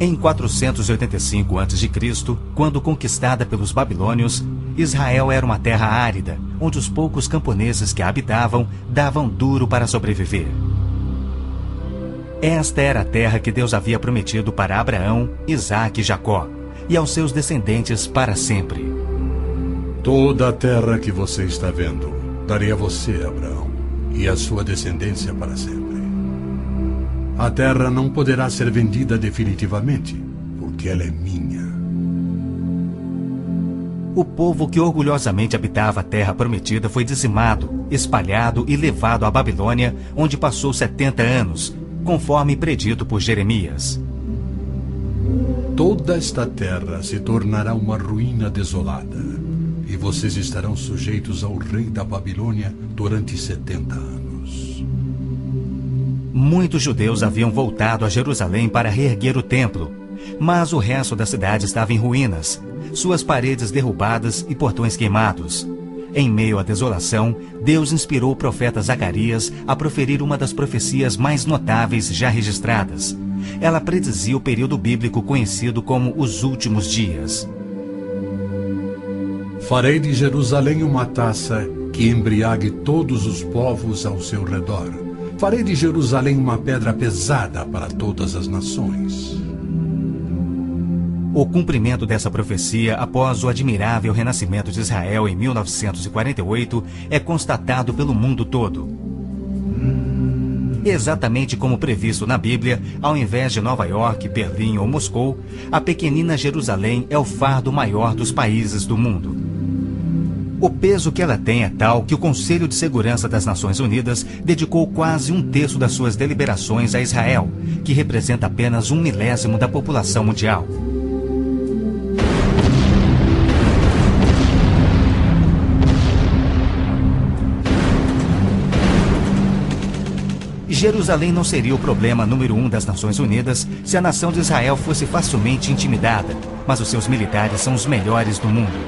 Em 485 a.C., quando conquistada pelos babilônios, Israel era uma terra árida, onde os poucos camponeses que a habitavam davam duro para sobreviver. Esta era a terra que Deus havia prometido para Abraão, Isaque e Jacó, e aos seus descendentes para sempre. Toda a terra que você está vendo, darei a você, Abraão, e a sua descendência para sempre. A terra não poderá ser vendida definitivamente, porque ela é minha. O povo que orgulhosamente habitava a terra prometida foi dizimado, espalhado e levado à Babilônia, onde passou 70 anos, conforme predito por Jeremias. Toda esta terra se tornará uma ruína desolada, e vocês estarão sujeitos ao rei da Babilônia durante 70 anos. Muitos judeus haviam voltado a Jerusalém para reerguer o templo, mas o resto da cidade estava em ruínas, suas paredes derrubadas e portões queimados. Em meio à desolação, Deus inspirou o profeta Zacarias a proferir uma das profecias mais notáveis já registradas. Ela predizia o período bíblico conhecido como os últimos dias. Farei de Jerusalém uma taça que embriague todos os povos ao seu redor. Farei de Jerusalém uma pedra pesada para todas as nações. O cumprimento dessa profecia, após o admirável renascimento de Israel em 1948, é constatado pelo mundo todo. Exatamente como previsto na Bíblia, ao invés de Nova York, Berlim ou Moscou, a pequenina Jerusalém é o fardo maior dos países do mundo. O peso que ela tem é tal que o Conselho de Segurança das Nações Unidas dedicou quase 1/3 das suas deliberações a Israel, que representa apenas 1/1000 da população mundial. Jerusalém não seria o problema número 1 das Nações Unidas se a nação de Israel fosse facilmente intimidada, mas os seus militares são os melhores do mundo.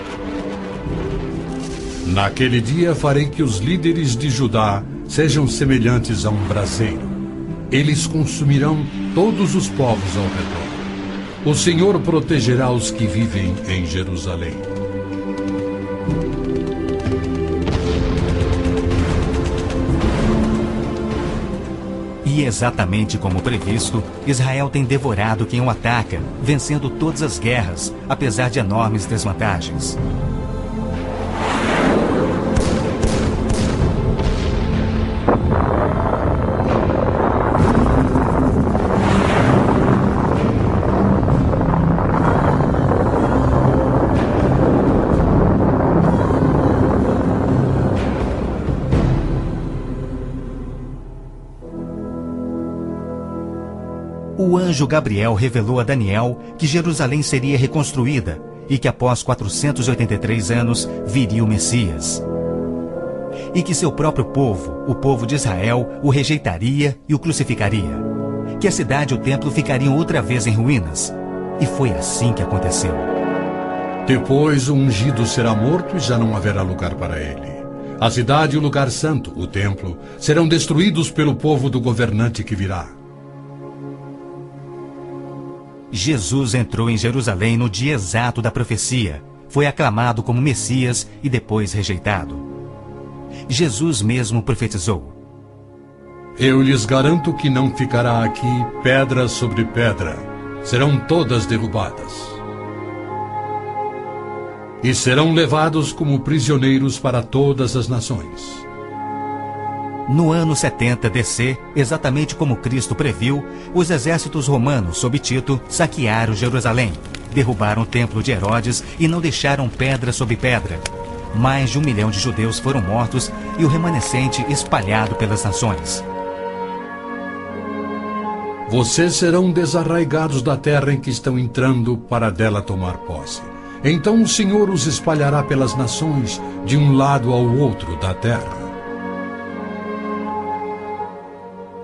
Naquele dia farei que os líderes de Judá sejam semelhantes a um braseiro. Eles consumirão todos os povos ao redor. O Senhor protegerá os que vivem em Jerusalém. E exatamente como previsto, Israel tem devorado quem o ataca, vencendo todas as guerras, apesar de enormes desvantagens. O anjo Gabriel revelou a Daniel que Jerusalém seria reconstruída e que após 483 anos viria o Messias. E que seu próprio povo, o povo de Israel, o rejeitaria e o crucificaria. Que a cidade e o templo ficariam outra vez em ruínas. E foi assim que aconteceu. Depois o ungido será morto e já não haverá lugar para ele. A cidade e o lugar santo, o templo, serão destruídos pelo povo do governante que virá. Jesus entrou em Jerusalém no dia exato da profecia. Foi aclamado como Messias e depois rejeitado. Jesus mesmo profetizou: Eu lhes garanto que não ficará aqui pedra sobre pedra. Serão todas derrubadas. E serão levados como prisioneiros para todas as nações. No ano 70 DC, exatamente como Cristo previu, os exércitos romanos, sob Tito, saquearam Jerusalém, derrubaram o templo de Herodes e não deixaram pedra sobre pedra. Mais de 1 milhão de judeus foram mortos e o remanescente espalhado pelas nações. Vocês serão desarraigados da terra em que estão entrando para dela tomar posse. Então o Senhor os espalhará pelas nações, de um lado ao outro da terra.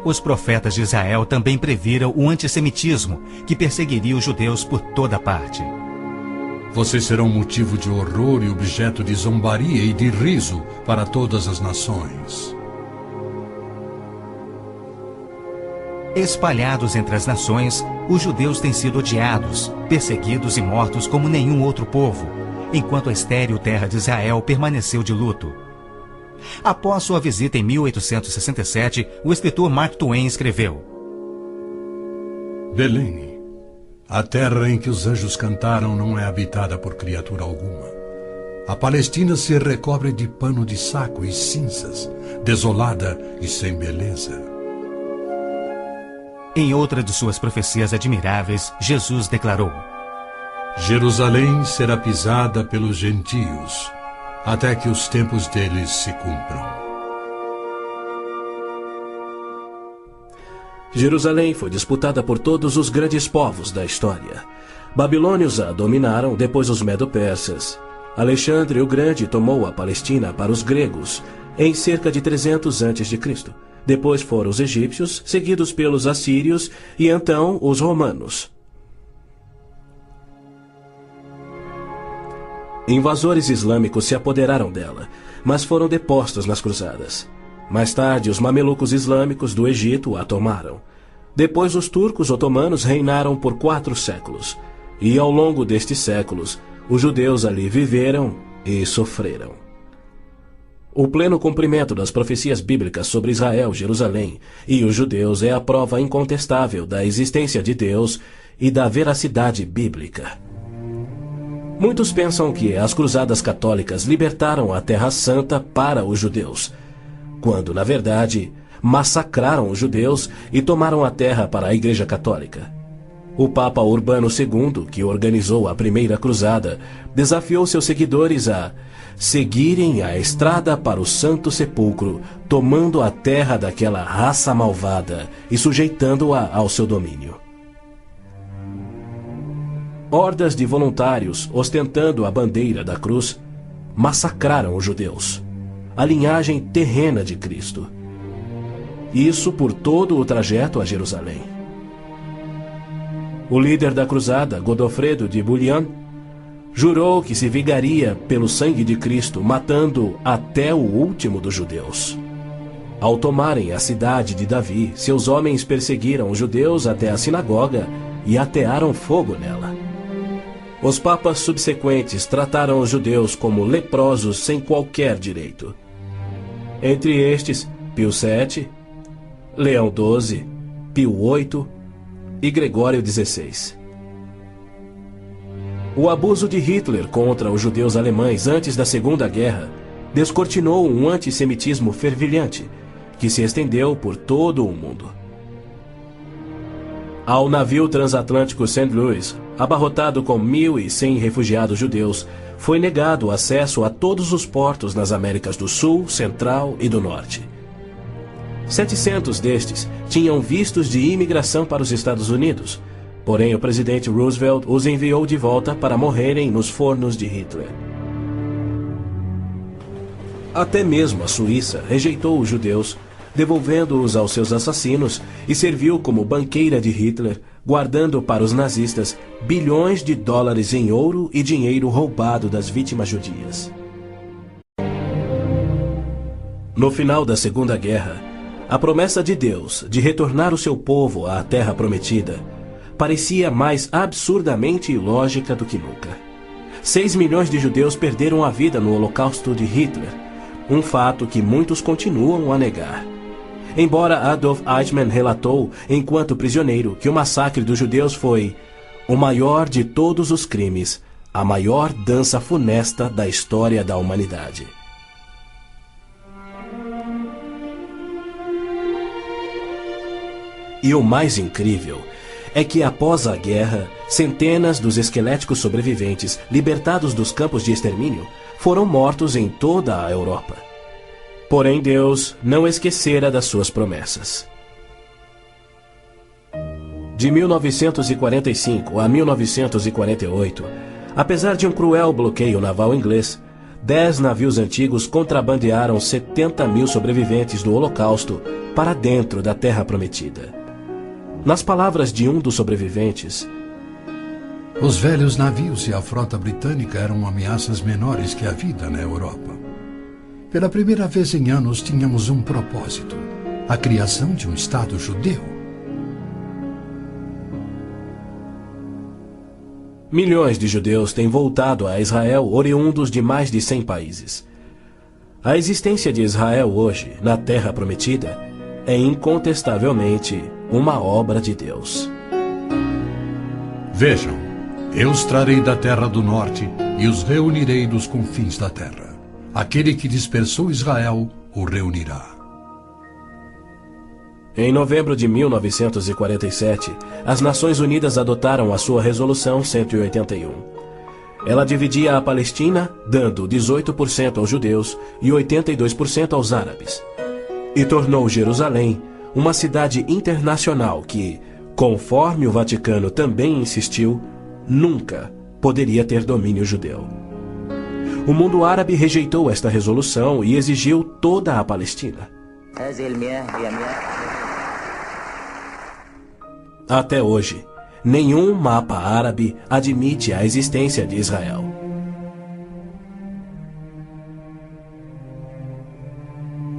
Os profetas de Israel também previram o antissemitismo, que perseguiria os judeus por toda parte. Vocês serão motivo de horror e objeto de zombaria e de riso para todas as nações. Espalhados entre as nações, os judeus têm sido odiados, perseguidos e mortos como nenhum outro povo, enquanto a estéril terra de Israel permaneceu de luto. Após sua visita em 1867, o escritor Mark Twain escreveu: Belém, a terra em que os anjos cantaram não é habitada por criatura alguma. A Palestina se recobre de pano de saco e cinzas, desolada e sem beleza. Em outra de suas profecias admiráveis, Jesus declarou: Jerusalém será pisada pelos gentios, até que os tempos deles se cumpram. Jerusalém foi disputada por todos os grandes povos da história. Babilônios a dominaram, depois os medo-persas. Alexandre o Grande tomou a Palestina para os gregos em cerca de 300 a.C. Depois foram os egípcios, seguidos pelos assírios e então os romanos. Invasores islâmicos se apoderaram dela, mas foram depostos nas cruzadas. Mais tarde, os mamelucos islâmicos do Egito a tomaram. Depois, os turcos otomanos reinaram por 4 séculos. E ao longo destes séculos, os judeus ali viveram e sofreram. O pleno cumprimento das profecias bíblicas sobre Israel, Jerusalém e os judeus é a prova incontestável da existência de Deus e da veracidade bíblica. Muitos pensam que as cruzadas católicas libertaram a Terra Santa para os judeus, quando, na verdade, massacraram os judeus e tomaram a terra para a Igreja Católica. O Papa Urbano II, que organizou a primeira cruzada, desafiou seus seguidores a seguirem a estrada para o Santo Sepulcro, tomando a terra daquela raça malvada e sujeitando-a ao seu domínio. Hordas de voluntários, ostentando a bandeira da cruz, massacraram os judeus, a linhagem terrena de Cristo. Isso por todo o trajeto a Jerusalém. O líder da cruzada, Godofredo de Bouillon, jurou que se vingaria pelo sangue de Cristo, matando até o último dos judeus. Ao tomarem a cidade de Davi, seus homens perseguiram os judeus até a sinagoga e atearam fogo nela. Os papas subsequentes trataram os judeus como leprosos sem qualquer direito. Entre estes, Pio VII, Leão XII, Pio VIII e Gregório XVI. O abuso de Hitler contra os judeus alemães antes da Segunda Guerra descortinou um antissemitismo fervilhante que se estendeu por todo o mundo. Ao navio transatlântico St. Louis, abarrotado com 1.100 refugiados judeus, foi negado acesso a todos os portos nas Américas do Sul, Central e do Norte. 700 destes tinham vistos de imigração para os Estados Unidos, porém o presidente Roosevelt os enviou de volta para morrerem nos fornos de Hitler. Até mesmo a Suíça rejeitou os judeus, devolvendo-os aos seus assassinos, e serviu como banqueira de Hitler, guardando para os nazistas bilhões de dólares em ouro e dinheiro roubado das vítimas judias. No final da Segunda Guerra, a promessa de Deus de retornar o seu povo à Terra Prometida parecia mais absurdamente ilógica do que nunca. 6 milhões de judeus perderam a vida no Holocausto de Hitler, um fato que muitos continuam a negar. Embora Adolf Eichmann relatou, enquanto prisioneiro, que o massacre dos judeus foi o maior de todos os crimes, a maior dança funesta da história da humanidade. E o mais incrível é que, após a guerra, centenas dos esqueléticos sobreviventes, libertados dos campos de extermínio, foram mortos em toda a Europa. Porém, Deus não esquecera das suas promessas. De 1945 a 1948, apesar de um cruel bloqueio naval inglês, 10 navios antigos contrabandearam 70 mil sobreviventes do Holocausto para dentro da Terra Prometida. Nas palavras de um dos sobreviventes, os velhos navios e a frota britânica eram ameaças menores que a vida na Europa. Pela primeira vez em anos tínhamos um propósito: a criação de um Estado judeu. Milhões de judeus têm voltado a Israel oriundos de mais de 100 países. A existência de Israel hoje, na Terra Prometida, é incontestavelmente uma obra de Deus. Vejam, eu os trarei da terra do norte e os reunirei dos confins da terra. Aquele que dispersou Israel o reunirá. Em novembro de 1947, as Nações Unidas adotaram a sua Resolução 181. Ela dividia a Palestina, dando 18% aos judeus e 82% aos árabes. E tornou Jerusalém uma cidade internacional que, conforme o Vaticano também insistiu, nunca poderia ter domínio judeu. O mundo árabe rejeitou esta resolução e exigiu toda a Palestina. Até hoje, nenhum mapa árabe admite a existência de Israel.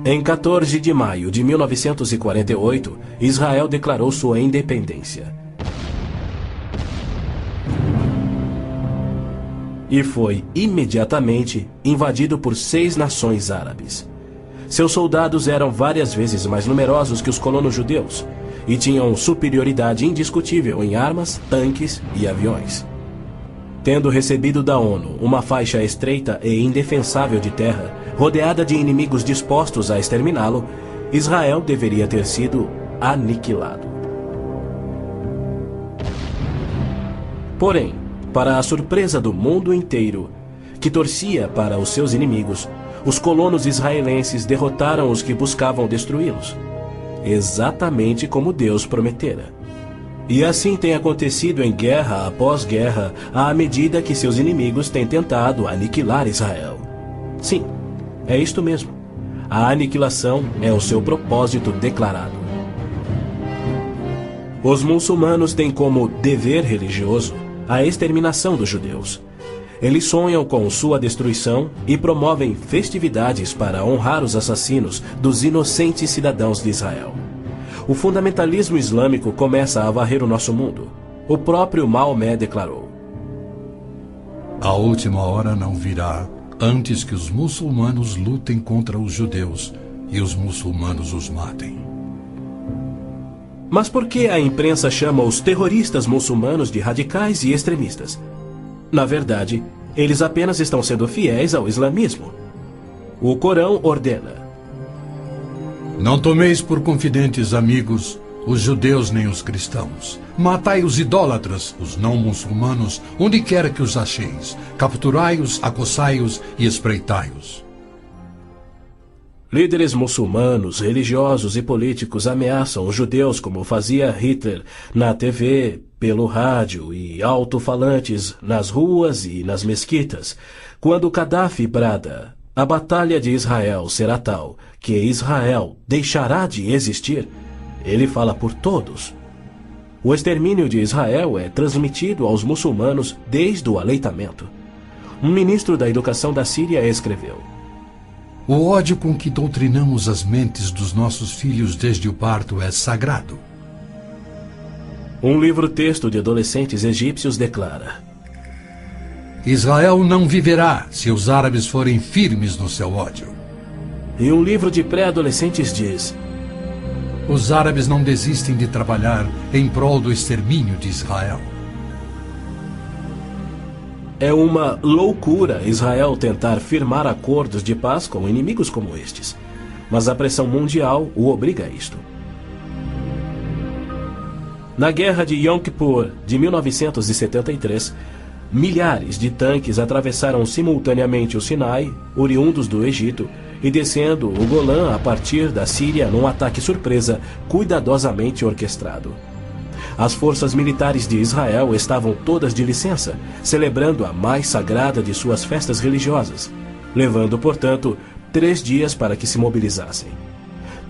Em 14 de maio de 1948, Israel declarou sua independência. E foi imediatamente invadido por 6 nações árabes. Seus soldados eram várias vezes mais numerosos que os colonos judeus e tinham superioridade indiscutível em armas, tanques e aviões. Tendo recebido da ONU uma faixa estreita e indefensável de terra, rodeada de inimigos dispostos a exterminá-lo, Israel deveria ter sido aniquilado. Porém, para a surpresa do mundo inteiro, que torcia para os seus inimigos, os colonos israelenses derrotaram os que buscavam destruí-los, exatamente como Deus prometera. E assim tem acontecido em guerra após guerra, à medida que seus inimigos têm tentado aniquilar Israel. Sim, é isto mesmo. A aniquilação é o seu propósito declarado. Os muçulmanos têm como dever religioso a exterminação dos judeus. Eles sonham com sua destruição e promovem festividades para honrar os assassinos dos inocentes cidadãos de Israel. O fundamentalismo islâmico começa a varrer o nosso mundo. O próprio Maomé declarou: A última hora não virá antes que os muçulmanos lutem contra os judeus e os muçulmanos os matem. Mas por que a imprensa chama os terroristas muçulmanos de radicais e extremistas? Na verdade, eles apenas estão sendo fiéis ao islamismo. O Corão ordena: Não tomeis por confidentes amigos os judeus nem os cristãos. Matai os idólatras, os não muçulmanos, onde quer que os acheis. Capturai-os, acossai-os e espreitai-os. Líderes muçulmanos, religiosos e políticos ameaçam os judeus como fazia Hitler na TV, pelo rádio e alto-falantes nas ruas e nas mesquitas. Quando Gaddafi brada: a batalha de Israel será tal que Israel deixará de existir, ele fala por todos. O extermínio de Israel é transmitido aos muçulmanos desde o aleitamento. Um ministro da educação da Síria escreveu: O ódio com que doutrinamos as mentes dos nossos filhos desde o parto é sagrado. Um livro-texto de adolescentes egípcios declara: Israel não viverá se os árabes forem firmes no seu ódio. E um livro de pré-adolescentes diz: Os árabes não desistem de trabalhar em prol do extermínio de Israel. É uma loucura Israel tentar firmar acordos de paz com inimigos como estes, mas a pressão mundial o obriga a isto. Na Guerra de Yom Kippur de 1973, milhares de tanques atravessaram simultaneamente o Sinai, oriundos do Egito, e descendo o Golã a partir da Síria num ataque surpresa cuidadosamente orquestrado. As forças militares de Israel estavam todas de licença, celebrando a mais sagrada de suas festas religiosas, levando, portanto, 3 dias para que se mobilizassem.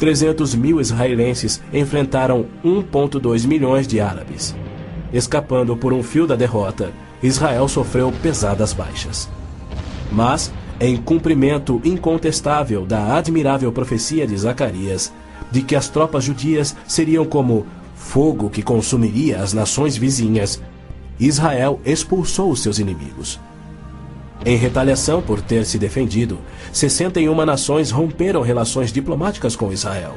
300 mil israelenses enfrentaram 1,2 milhões de árabes. Escapando por um fio da derrota, Israel sofreu pesadas baixas. Mas, em cumprimento incontestável da admirável profecia de Zacarias, de que as tropas judias seriam como fogo que consumiria as nações vizinhas, Israel expulsou os seus inimigos. Em retaliação por ter se defendido, 61 nações romperam relações diplomáticas com Israel,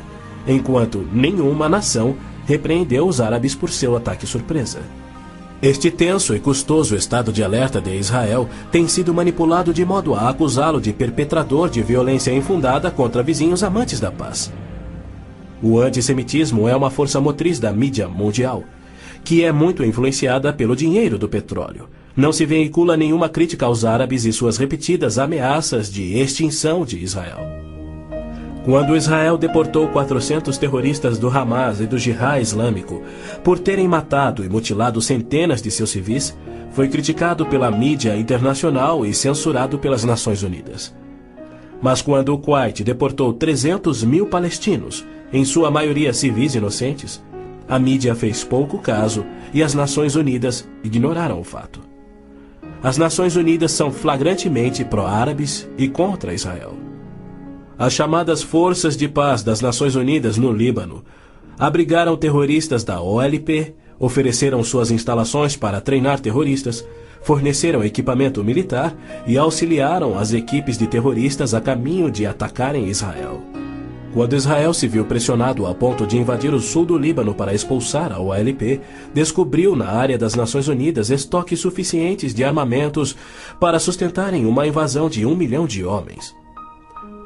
enquanto nenhuma nação repreendeu os árabes por seu ataque surpresa. Este tenso e custoso estado de alerta de Israel tem sido manipulado de modo a acusá-lo de perpetrador de violência infundada contra vizinhos amantes da paz. O antissemitismo é uma força motriz da mídia mundial, que é muito influenciada pelo dinheiro do petróleo. Não se veicula nenhuma crítica aos árabes e suas repetidas ameaças de extinção de Israel. Quando Israel deportou 400 terroristas do Hamas e do Jihad Islâmico por terem matado e mutilado centenas de seus civis, foi criticado pela mídia internacional e censurado pelas Nações Unidas. Mas quando o Kuwait deportou 300 mil palestinos, em sua maioria civis inocentes, a mídia fez pouco caso e as Nações Unidas ignoraram o fato. As Nações Unidas são flagrantemente pró-árabes e contra Israel. As chamadas Forças de Paz das Nações Unidas no Líbano abrigaram terroristas da OLP, ofereceram suas instalações para treinar terroristas, forneceram equipamento militar e auxiliaram as equipes de terroristas a caminho de atacarem Israel. Quando Israel se viu pressionado a ponto de invadir o sul do Líbano para expulsar a OLP, descobriu na área das Nações Unidas estoques suficientes de armamentos para sustentarem uma invasão de 1 milhão de homens.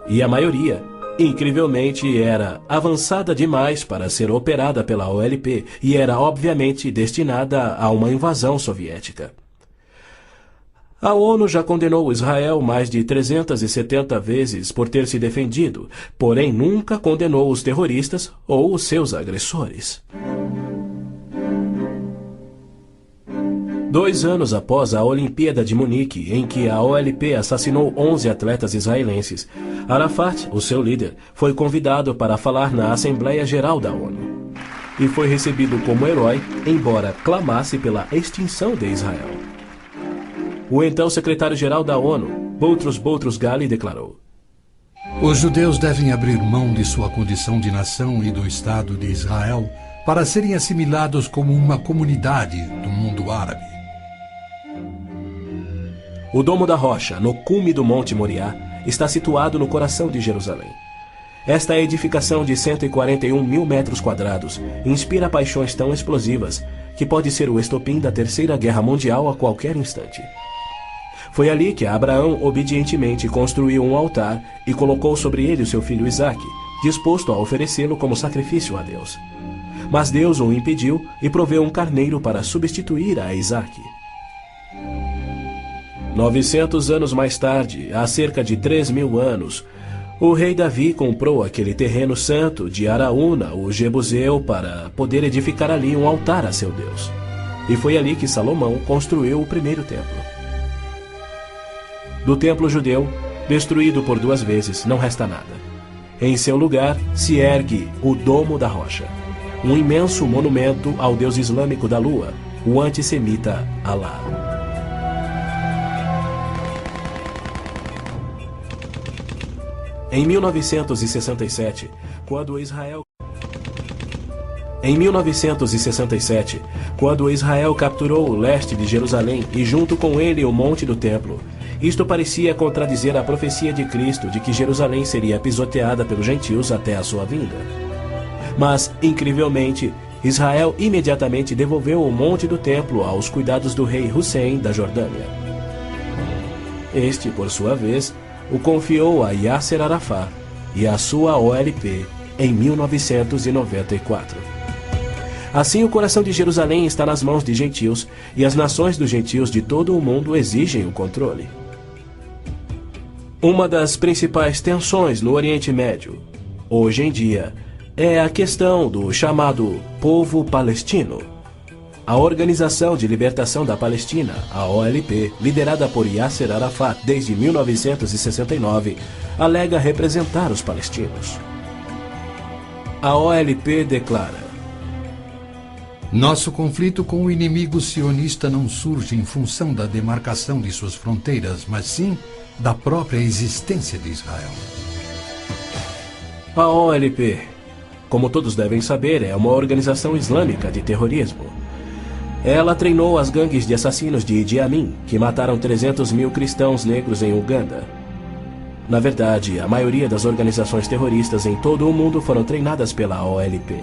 E a maioria, incrivelmente, era avançada demais para ser operada pela OLP e era obviamente destinada a uma invasão soviética. A ONU já condenou Israel mais de 370 vezes por ter se defendido, porém nunca condenou os terroristas ou os seus agressores. 2 anos após a Olimpíada de Munique, em que a OLP assassinou 11 atletas israelenses, Arafat, o seu líder, foi convidado para falar na Assembleia Geral da ONU. E foi recebido como herói, embora clamasse pela extinção de Israel. O então secretário-geral da ONU, Boutros Ghali, declarou: Os judeus devem abrir mão de sua condição de nação e do Estado de Israel para serem assimilados como uma comunidade do mundo árabe. O Domo da Rocha, no cume do Monte Moriá, está situado no coração de Jerusalém. Esta edificação de 141 mil metros quadrados inspira paixões tão explosivas que pode ser o estopim da Terceira Guerra Mundial a qualquer instante. Foi ali que Abraão obedientemente construiu um altar e colocou sobre ele o seu filho Isaque, disposto a oferecê-lo como sacrifício a Deus. Mas Deus o impediu e proveu um carneiro para substituir a Isaque. 900 anos mais tarde, há cerca de 3.000 anos, o rei Davi comprou aquele terreno santo de Araúna, o Jebuseu, para poder edificar ali um altar a seu Deus. E foi ali que Salomão construiu o primeiro templo. Do templo judeu, destruído por 2 vezes, não resta nada. Em seu lugar se ergue o Domo da Rocha, um imenso monumento ao deus islâmico da lua, o antissemita Alá. Em 1967, quando Israel capturou o leste de Jerusalém e junto com ele o Monte do Templo, isto parecia contradizer a profecia de Cristo de que Jerusalém seria pisoteada pelos gentios até a sua vinda. Mas, incrivelmente, Israel imediatamente devolveu o Monte do Templo aos cuidados do rei Hussein da Jordânia. Este, por sua vez, o confiou a Yasser Arafat e a sua OLP em 1994. Assim, o coração de Jerusalém está nas mãos de gentios e as nações dos gentios de todo o mundo exigem o controle. Uma das principais tensões no Oriente Médio, hoje em dia, é a questão do chamado povo palestino. A Organização de Libertação da Palestina, a OLP, liderada por Yasser Arafat desde 1969, alega representar os palestinos. A OLP declara: Nosso conflito com o inimigo sionista não surge em função da demarcação de suas fronteiras, mas sim da própria existência de Israel. A OLP, como todos devem saber, é uma organização islâmica de terrorismo. Ela treinou as gangues de assassinos de Idi Amin, que mataram 300 mil cristãos negros em Uganda. Na verdade, a maioria das organizações terroristas em todo o mundo foram treinadas pela OLP.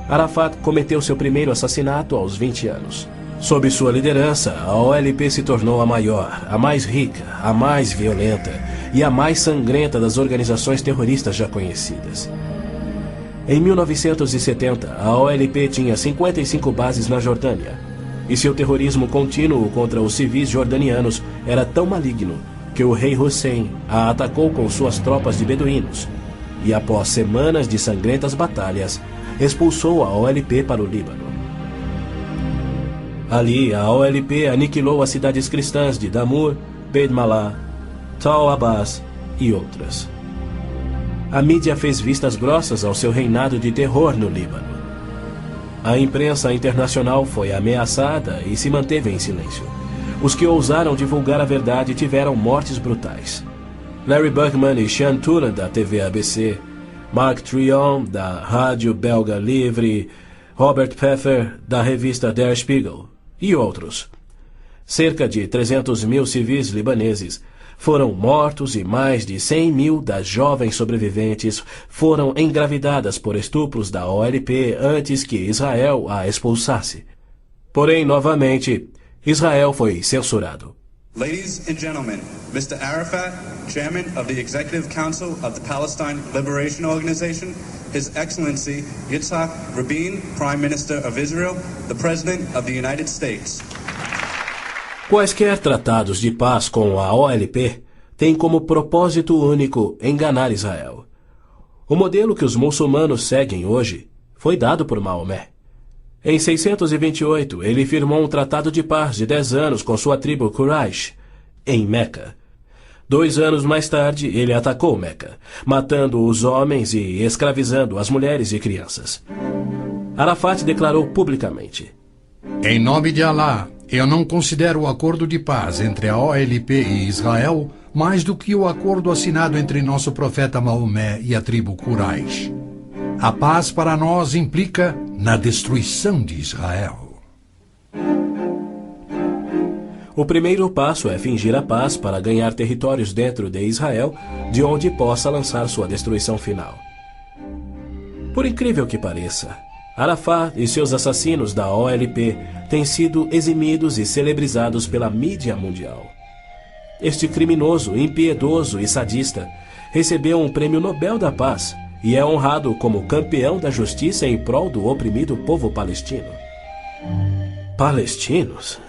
Arafat cometeu seu primeiro assassinato aos 20 anos. Sob sua liderança, a OLP se tornou a maior, a mais rica, a mais violenta e a mais sangrenta das organizações terroristas já conhecidas. Em 1970, a OLP tinha 55 bases na Jordânia, e seu terrorismo contínuo contra os civis jordanianos era tão maligno que o rei Hussein a atacou com suas tropas de beduínos, e após semanas de sangrentas batalhas, expulsou a OLP para o Líbano. Ali, a OLP aniquilou as cidades cristãs de Damour, Beit Malá, Tal Abbas e outras. A mídia fez vistas grossas ao seu reinado de terror no Líbano. A imprensa internacional foi ameaçada e se manteve em silêncio. Os que ousaram divulgar a verdade tiveram mortes brutais. Larry Buckman e Sean Turan, da TV ABC, Mark Trion, da rádio belga Livre, Robert Pfeffer, da revista Der Spiegel, e outros. Cerca de 300 mil civis libaneses foram mortos e mais de 100 mil das jovens sobreviventes foram engravidadas por estupros da OLP antes que Israel a expulsasse. Porém, novamente, Israel foi censurado. Ladies and gentlemen, Mr. Arafat, Chairman of the Executive Council of the Palestine Liberation Organization, His Excellency Yitzhak Rabin, Prime Minister of Israel, the President of the United States. Quaisquer tratados de paz com a OLP têm como propósito único enganar Israel. O modelo que os muçulmanos seguem hoje foi dado por Maomé. Em 628, ele firmou um tratado de paz de 10 anos com sua tribo Quraysh, em Meca. 2 anos mais tarde, ele atacou Meca, matando os homens e escravizando as mulheres e crianças. Arafat declarou publicamente: Em nome de Alá, eu não considero o acordo de paz entre a OLP e Israel mais do que o acordo assinado entre nosso profeta Maomé e a tribo Quraysh. A paz para nós implica na destruição de Israel. O primeiro passo é fingir a paz para ganhar territórios dentro de Israel, de onde possa lançar sua destruição final. Por incrível que pareça, Arafat e seus assassinos da OLP têm sido eximidos e celebrizados pela mídia mundial. Este criminoso, impiedoso e sadista recebeu um prêmio Nobel da Paz e é honrado como campeão da justiça em prol do oprimido povo palestino. Palestinos?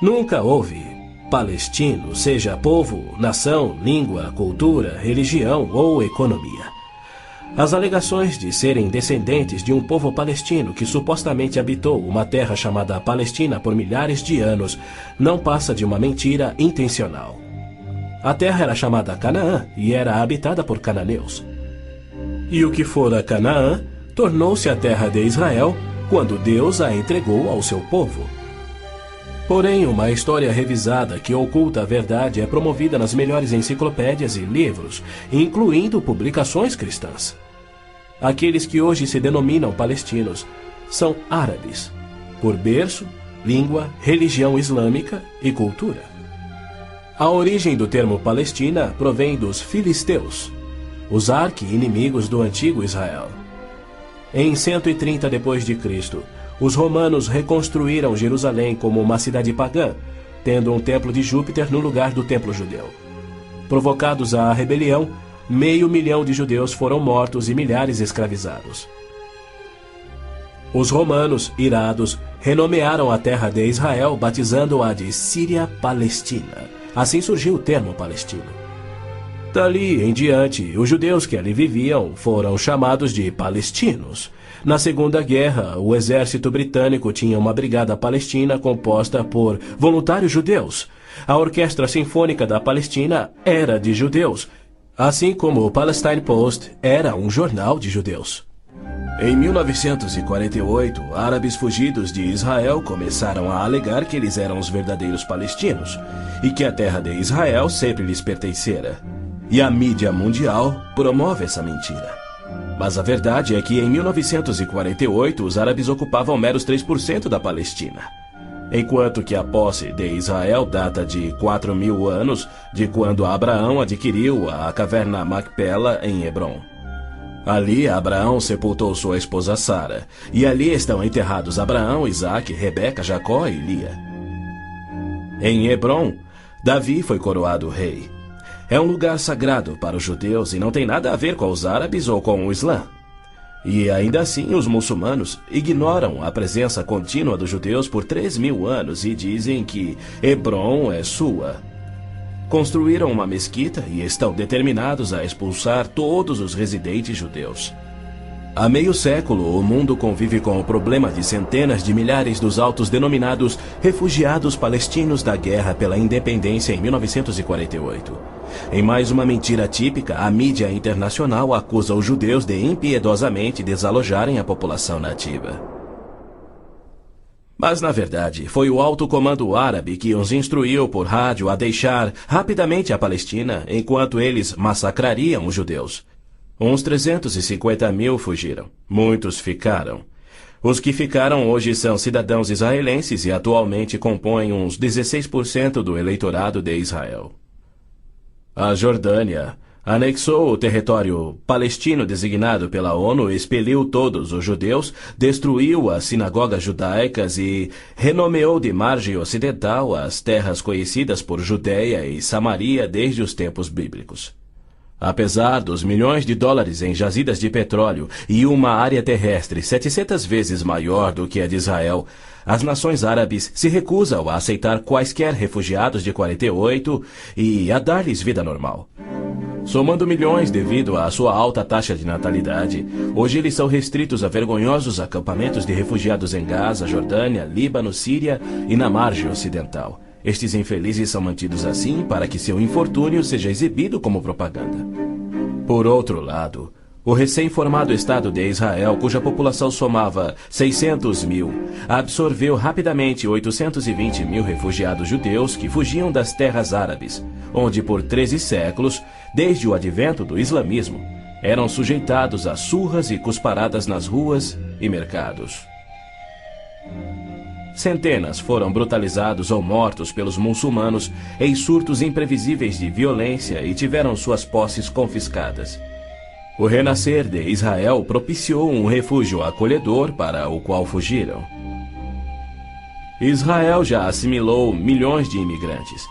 Nunca houve palestino, seja povo, nação, língua, cultura, religião ou economia. As alegações de serem descendentes de um povo palestino que supostamente habitou uma terra chamada Palestina por milhares de anos não passa de uma mentira intencional. A terra era chamada Canaã e era habitada por cananeus. E o que fora Canaã tornou-se a terra de Israel quando Deus a entregou ao seu povo. Porém, uma história revisada que oculta a verdade é promovida nas melhores enciclopédias e livros, incluindo publicações cristãs. Aqueles que hoje se denominam palestinos são árabes, por berço, língua, religião islâmica e cultura. A origem do termo Palestina provém dos filisteus, os arqui-inimigos do antigo Israel. Em 130 d.C., os romanos reconstruíram Jerusalém como uma cidade pagã, tendo um templo de Júpiter no lugar do templo judeu. Provocados à rebelião, 500.000 de judeus foram mortos e milhares escravizados. Os romanos, irados, renomearam a terra de Israel, batizando-a de Síria-Palestina. Assim surgiu o termo palestino. Dali em diante, os judeus que ali viviam foram chamados de palestinos. Na Segunda Guerra, o exército britânico tinha uma brigada palestina composta por voluntários judeus. A Orquestra Sinfônica da Palestina era de judeus, assim como o Palestine Post era um jornal de judeus. Em 1948, árabes fugidos de Israel começaram a alegar que eles eram os verdadeiros palestinos e que a terra de Israel sempre lhes pertencera. E a mídia mundial promove essa mentira. Mas a verdade é que em 1948 os árabes ocupavam meros 3% da Palestina. Enquanto que a posse de Israel data de 4.000 anos de quando Abraão adquiriu a caverna Macpela em Hebrom. Ali Abraão sepultou sua esposa Sara, e ali estão enterrados Abraão, Isaque, Rebeca, Jacó e Lia. Em Hebrom, Davi foi coroado rei. É um lugar sagrado para os judeus e não tem nada a ver com os árabes ou com o Islã. E ainda assim os muçulmanos ignoram a presença contínua dos judeus por 3.000 anos e dizem que Hebrom é sua. Construíram uma mesquita e estão determinados a expulsar todos os residentes judeus. Há meio século, o mundo convive com o problema de centenas de milhares dos autodenominados refugiados palestinos da guerra pela independência em 1948. Em mais uma mentira típica, a mídia internacional acusa os judeus de impiedosamente desalojarem a população nativa. Mas, na verdade, foi o alto comando árabe que os instruiu por rádio a deixar rapidamente a Palestina enquanto eles massacrariam os judeus. Uns 350.000 fugiram. Muitos ficaram. Os que ficaram hoje são cidadãos israelenses e atualmente compõem uns 16% do eleitorado de Israel. A Jordânia anexou o território palestino designado pela ONU, expeliu todos os judeus, destruiu as sinagogas judaicas e renomeou de margem ocidental as terras conhecidas por Judeia e Samaria desde os tempos bíblicos. Apesar dos milhões de dólares em jazidas de petróleo e uma área terrestre 700 vezes maior do que a de Israel, as nações árabes se recusam a aceitar quaisquer refugiados de 48 e a dar-lhes vida normal. Somando milhões devido à sua alta taxa de natalidade, hoje eles são restritos a vergonhosos acampamentos de refugiados em Gaza, Jordânia, Líbano, Síria e na margem ocidental. Estes infelizes são mantidos assim para que seu infortúnio seja exibido como propaganda. Por outro lado, o recém-formado Estado de Israel, cuja população somava 600.000, absorveu rapidamente 820.000 refugiados judeus que fugiam das terras árabes, onde por 13 séculos, desde o advento do islamismo, eram sujeitados a surras e cusparadas nas ruas e mercados. Centenas foram brutalizados ou mortos pelos muçulmanos em surtos imprevisíveis de violência e tiveram suas posses confiscadas. O renascer de Israel propiciou um refúgio acolhedor para o qual fugiram. Israel já assimilou milhões de imigrantes.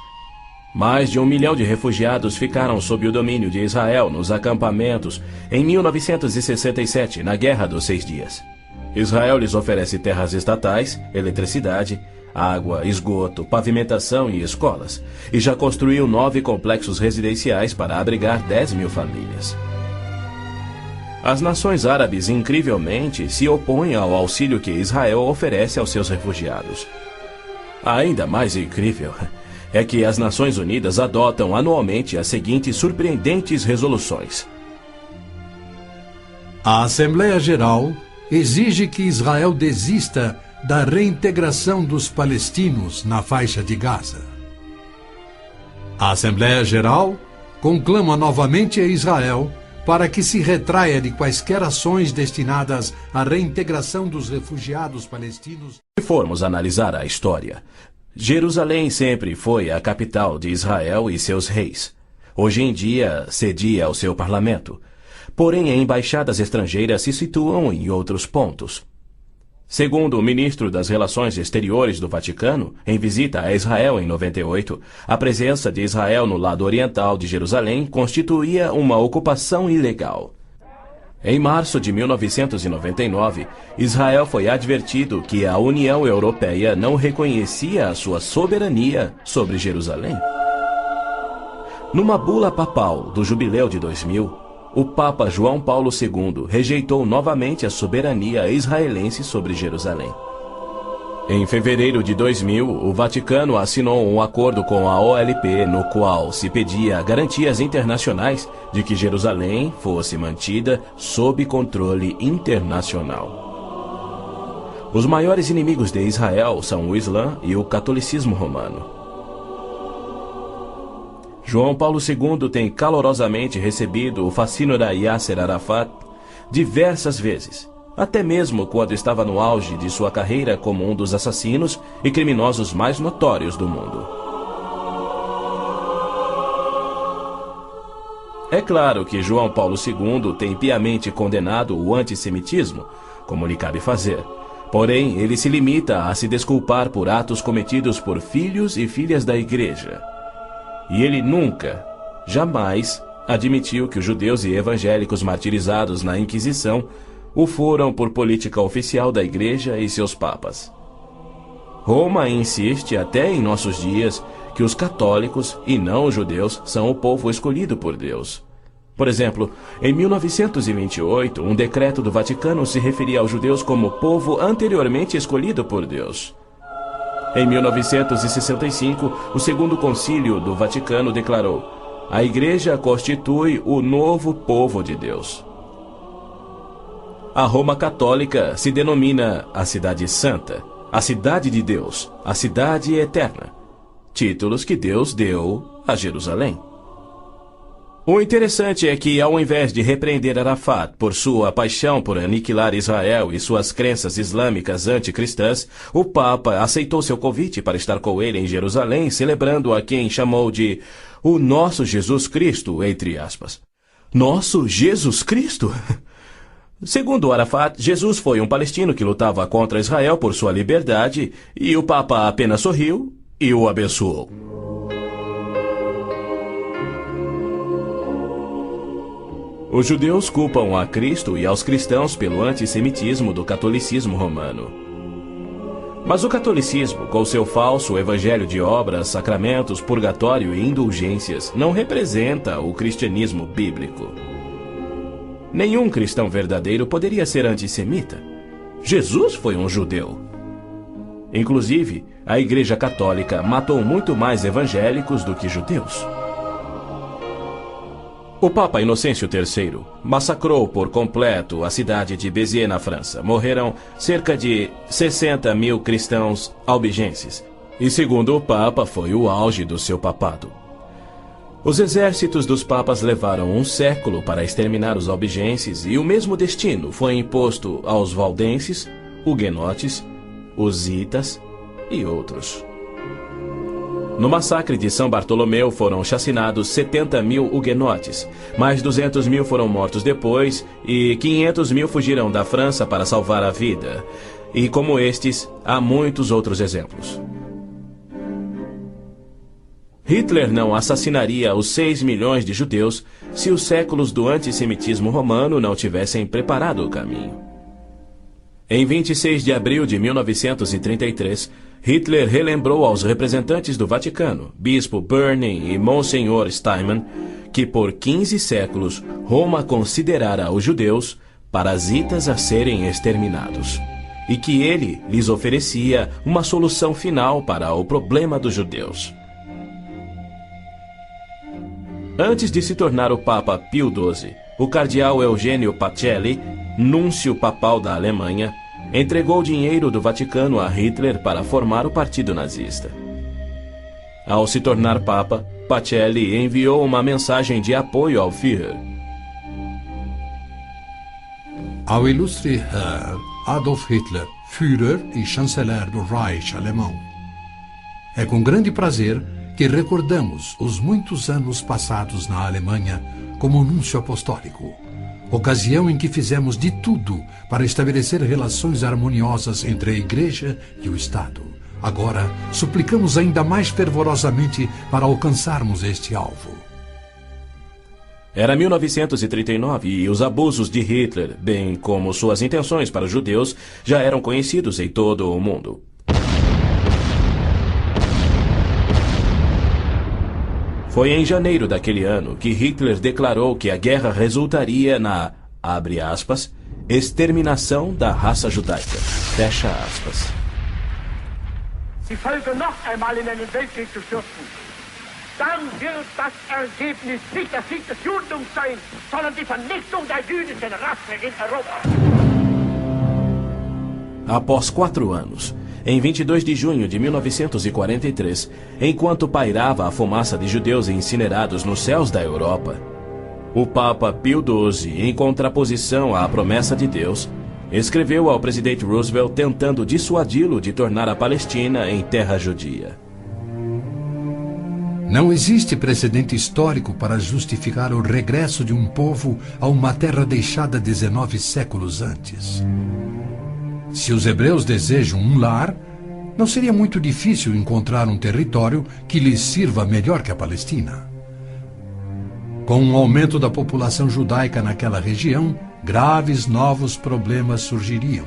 Mais de 1 milhão de refugiados ficaram sob o domínio de Israel nos acampamentos em 1967, na Guerra dos 6 Dias. Israel lhes oferece terras estatais, eletricidade, água, esgoto, pavimentação e escolas, e já construiu 9 complexos residenciais para abrigar 10.000 famílias. As nações árabes, incrivelmente, se opõem ao auxílio que Israel oferece aos seus refugiados. Ainda mais incrível é que as Nações Unidas adotam anualmente as seguintes surpreendentes resoluções. A Assembleia Geral exige que Israel desista da reintegração dos palestinos na faixa de Gaza. A Assembleia Geral conclama novamente a Israel para que se retraia de quaisquer ações destinadas à reintegração dos refugiados palestinos. Se formos analisar a história, Jerusalém sempre foi a capital de Israel e seus reis. Hoje em dia, cedia ao seu parlamento. Porém, embaixadas estrangeiras se situam em outros pontos. Segundo o ministro das Relações Exteriores do Vaticano, em visita a Israel em 98, a presença de Israel no lado oriental de Jerusalém constituía uma ocupação ilegal. Em março de 1999, Israel foi advertido que a União Europeia não reconhecia a sua soberania sobre Jerusalém. Numa bula papal do Jubileu de 2000, o Papa João Paulo II rejeitou novamente a soberania israelense sobre Jerusalém. Em fevereiro de 2000, o Vaticano assinou um acordo com a OLP no qual se pedia garantias internacionais de que Jerusalém fosse mantida sob controle internacional. Os maiores inimigos de Israel são o Islã e o catolicismo romano. João Paulo II tem calorosamente recebido o fascínora Yasser Arafat, diversas vezes, até mesmo quando estava no auge de sua carreira como um dos assassinos e criminosos mais notórios do mundo. É claro que João Paulo II tem piamente condenado o antissemitismo, como lhe cabe fazer. Porém, ele se limita a se desculpar por atos cometidos por filhos e filhas da Igreja. E ele nunca, jamais, admitiu que os judeus e evangélicos martirizados na Inquisição o foram por política oficial da Igreja e seus papas. Roma insiste até em nossos dias que os católicos e não os judeus são o povo escolhido por Deus. Por exemplo, em 1928, um decreto do Vaticano se referia aos judeus como povo anteriormente escolhido por Deus. Em 1965, o Segundo Concílio do Vaticano declarou: a Igreja constitui o novo povo de Deus. A Roma Católica se denomina a Cidade Santa, a Cidade de Deus, a Cidade Eterna, títulos que Deus deu a Jerusalém. O interessante é que, ao invés de repreender Arafat por sua paixão por aniquilar Israel e suas crenças islâmicas anticristãs, o Papa aceitou seu convite para estar com ele em Jerusalém, celebrando a quem chamou de o nosso Jesus Cristo, entre aspas. Nosso Jesus Cristo? Segundo Arafat, Jesus foi um palestino que lutava contra Israel por sua liberdade, e o Papa apenas sorriu e o abençoou. Os judeus culpam a Cristo e aos cristãos pelo antissemitismo do catolicismo romano. Mas o catolicismo, com seu falso evangelho de obras, sacramentos, purgatório e indulgências, não representa o cristianismo bíblico. Nenhum cristão verdadeiro poderia ser antissemita. Jesus foi um judeu. Inclusive, a Igreja Católica matou muito mais evangélicos do que judeus. O Papa Inocêncio III massacrou por completo a cidade de Béziers, na França. Morreram cerca de 60 mil cristãos albigenses. E segundo o Papa, foi o auge do seu papado. Os exércitos dos papas levaram um século para exterminar os albigenses e o mesmo destino foi imposto aos valdenses, huguenotes, husitas e outros. No massacre de São Bartolomeu foram chacinados 70 mil huguenotes, mais 200 mil foram mortos depois e 500 mil fugiram da França para salvar a vida. E como estes, há muitos outros exemplos. Hitler não assassinaria os 6 milhões de judeus se os séculos do antissemitismo romano não tivessem preparado o caminho. Em 26 de abril de 1933, Hitler relembrou aos representantes do Vaticano, Bispo Burney e Monsenhor Steinman, que por 15 séculos Roma considerara os judeus parasitas a serem exterminados, e que ele lhes oferecia uma solução final para o problema dos judeus. Antes de se tornar o Papa Pio XII, o cardeal Eugênio Pacelli, núncio papal da Alemanha, entregou dinheiro do Vaticano a Hitler para formar o partido nazista. Ao se tornar Papa, Pacelli enviou uma mensagem de apoio ao Führer. Ao ilustre Herr Adolf Hitler, Führer e chanceler do Reich alemão. É com grande prazer que recordamos os muitos anos passados na Alemanha como núncio apostólico, ocasião em que fizemos de tudo para estabelecer relações harmoniosas entre a Igreja e o Estado. Agora, suplicamos ainda mais fervorosamente para alcançarmos este alvo. Era 1939 e os abusos de Hitler, bem como suas intenções para os judeus, já eram conhecidos em todo o mundo. Foi em janeiro daquele ano que Hitler declarou que a guerra resultaria na, abre aspas, exterminação da raça judaica, fecha aspas. Die Völker noch einmal in einen Weltkrieg zu stürzen, dann wird das Ergebnis nicht der Sieg des Judentums sein, sondern die Vernichtung der jüdischen Rasse in Europa. Após 4 anos, em 22 de junho de 1943, enquanto pairava a fumaça de judeus incinerados nos céus da Europa, O Papa Pio XII, em contraposição à promessa de Deus, escreveu ao presidente Roosevelt tentando dissuadi-lo de tornar a Palestina em terra judia. Não existe precedente histórico para justificar o regresso de um povo a uma terra deixada 19 séculos antes. Se os hebreus desejam um lar, não seria muito difícil encontrar um território que lhes sirva melhor que a Palestina. Com o aumento da população judaica naquela região, graves novos problemas surgiriam.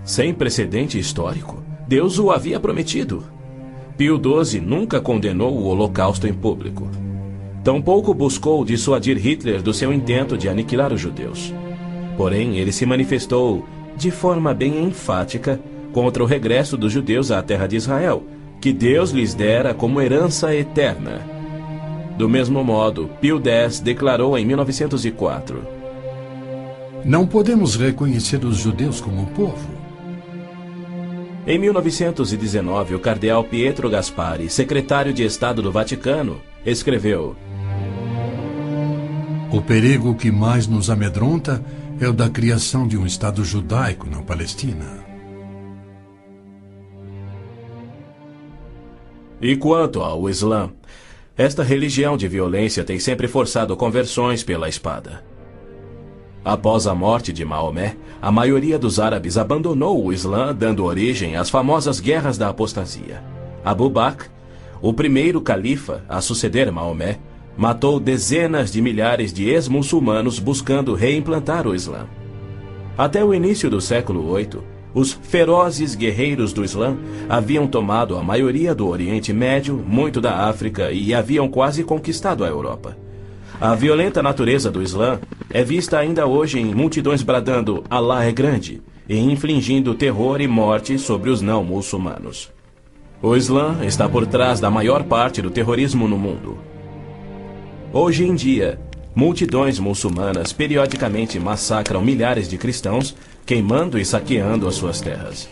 Sem precedente histórico, Deus o havia prometido. Pio XII nunca condenou o Holocausto em público. Tampouco buscou dissuadir Hitler do seu intento de aniquilar os judeus. Porém, ele se manifestou, de forma bem enfática, contra o regresso dos judeus à terra de Israel, que Deus lhes dera como herança eterna. Do mesmo modo, Pio X declarou em 1904: Não podemos reconhecer os judeus como povo. Em 1919, o cardeal Pietro Gasparri, secretário de Estado do Vaticano, escreveu: O perigo que mais nos amedronta é o da criação de um Estado judaico na Palestina. E quanto ao Islã, esta religião de violência tem sempre forçado conversões pela espada. Após a morte de Maomé, a maioria dos árabes abandonou o Islã, dando origem às famosas Guerras da Apostasia. Abu Bakr, o primeiro califa a suceder Maomé, matou dezenas de milhares de ex-muçulmanos buscando reimplantar o Islã. Até o início do século VIII, os ferozes guerreiros do Islã haviam tomado a maioria do Oriente Médio, muito da África e haviam quase conquistado a Europa. A violenta natureza do Islã é vista ainda hoje em multidões bradando "Allah é grande" e infligindo terror e morte sobre os não-muçulmanos. O Islã está por trás da maior parte do terrorismo no mundo. Hoje em dia, multidões muçulmanas periodicamente massacram milhares de cristãos, queimando e saqueando as suas terras.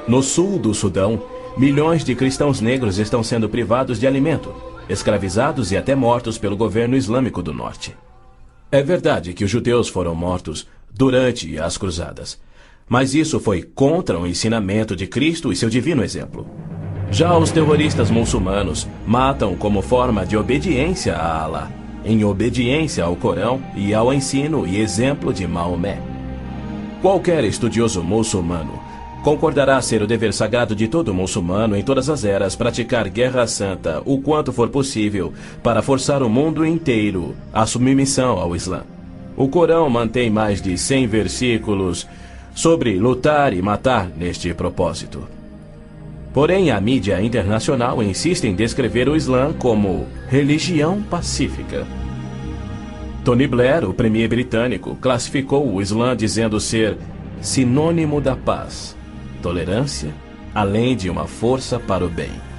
No sul do Sudão, milhões de cristãos negros estão sendo privados de alimento, escravizados e até mortos pelo governo islâmico do norte. É verdade que os judeus foram mortos durante as cruzadas, mas isso foi contra o ensinamento de Cristo e seu divino exemplo. Já os terroristas muçulmanos matam como forma de obediência a Allah, em obediência ao Corão e ao ensino e exemplo de Maomé. Qualquer estudioso muçulmano concordará ser o dever sagrado de todo muçulmano em todas as eras praticar guerra santa o quanto for possível para forçar o mundo inteiro à submissão ao Islã. O Corão mantém mais de 100 versículos sobre lutar e matar neste propósito. Porém, a mídia internacional insiste em descrever o Islã como religião pacífica. Tony Blair, o premier britânico, classificou o Islã dizendo ser sinônimo da paz, tolerância, além de uma força para o bem.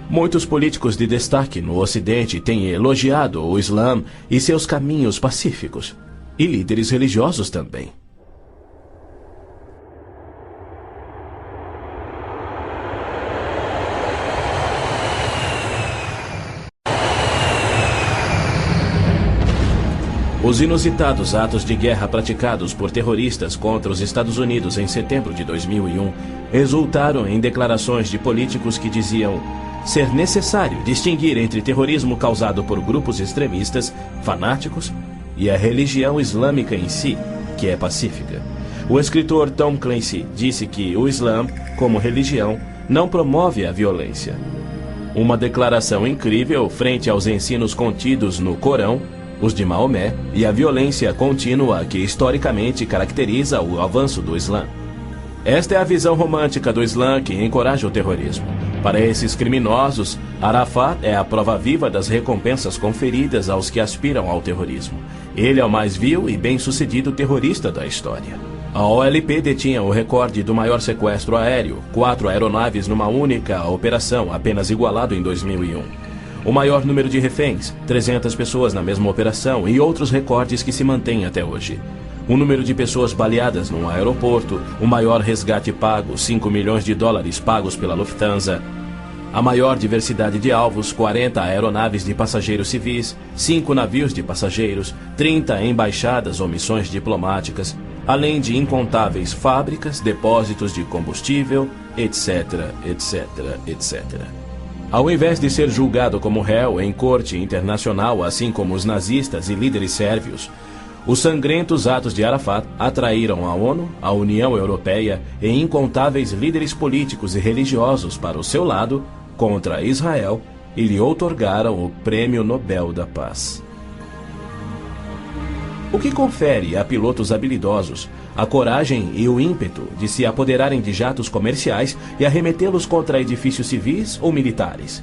Muitos políticos de destaque no Ocidente têm elogiado o Islã e seus caminhos pacíficos, e líderes religiosos também. Os inusitados atos de guerra praticados por terroristas contra os Estados Unidos em setembro de 2001 resultaram em declarações de políticos que diziam ser necessário distinguir entre terrorismo causado por grupos extremistas, fanáticos, e a religião islâmica em si, que é pacífica. O escritor Tom Clancy disse que o Islã, como religião, não promove a violência. Uma declaração incrível frente aos ensinos contidos no Corão, os de Maomé, e a violência contínua que historicamente caracteriza o avanço do Islã. Esta é a visão romântica do Islã que encoraja o terrorismo. Para esses criminosos, Arafat é a prova viva das recompensas conferidas aos que aspiram ao terrorismo. Ele é o mais vil e bem-sucedido terrorista da história. A OLP detinha o recorde do maior sequestro aéreo, 4 aeronaves numa única operação, apenas igualado em 2001. o maior número de reféns, 300 pessoas na mesma operação e outros recordes que se mantêm até hoje. O número de pessoas baleadas num aeroporto, o maior resgate pago, $5 milhões pagos pela Lufthansa. A maior diversidade de alvos, 40 aeronaves de passageiros civis, 5 navios de passageiros, 30 embaixadas ou missões diplomáticas, além de incontáveis fábricas, depósitos de combustível, etc, etc, etc. Ao invés de ser julgado como réu em corte internacional, assim como os nazistas e líderes sérvios, os sangrentos atos de Arafat atraíram a ONU, a União Europeia e incontáveis líderes políticos e religiosos para o seu lado contra Israel e lhe outorgaram o Prêmio Nobel da Paz. O que confere a pilotos habilidosos a coragem e o ímpeto de se apoderarem de jatos comerciais e arremetê-los contra edifícios civis ou militares.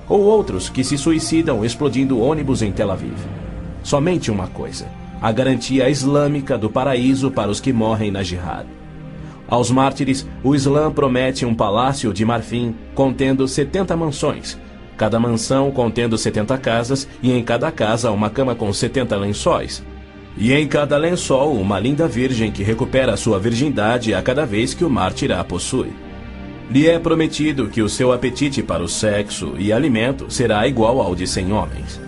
Ou outros que se suicidam explodindo ônibus em Tel Aviv. Somente uma coisa: a garantia islâmica do paraíso para os que morrem na jihad. Aos mártires, o Islã promete um palácio de marfim contendo 70 mansões, cada mansão contendo 70 casas e em cada casa uma cama com 70 lençóis. E em cada lençol uma linda virgem que recupera sua virgindade a cada vez que o mártir a possui. Lhe é prometido que o seu apetite para o sexo e alimento será igual ao de 100 homens.